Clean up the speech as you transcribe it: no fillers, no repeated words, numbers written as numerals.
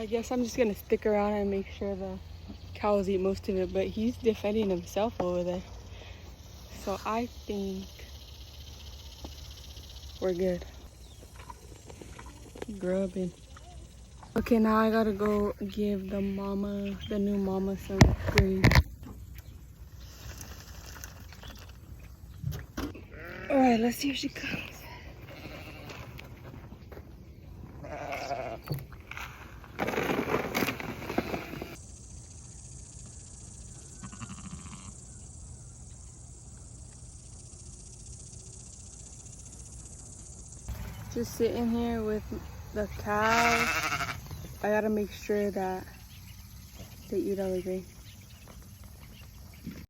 I guess I'm just gonna stick around and make sure the cows eat most of it, but he's defending himself over there. So I think we're good. Grubbing. Okay, now I gotta go give the new mama some grain. All right, let's see if she comes. Just sitting here with the cows. I gotta make sure that they eat all the grain.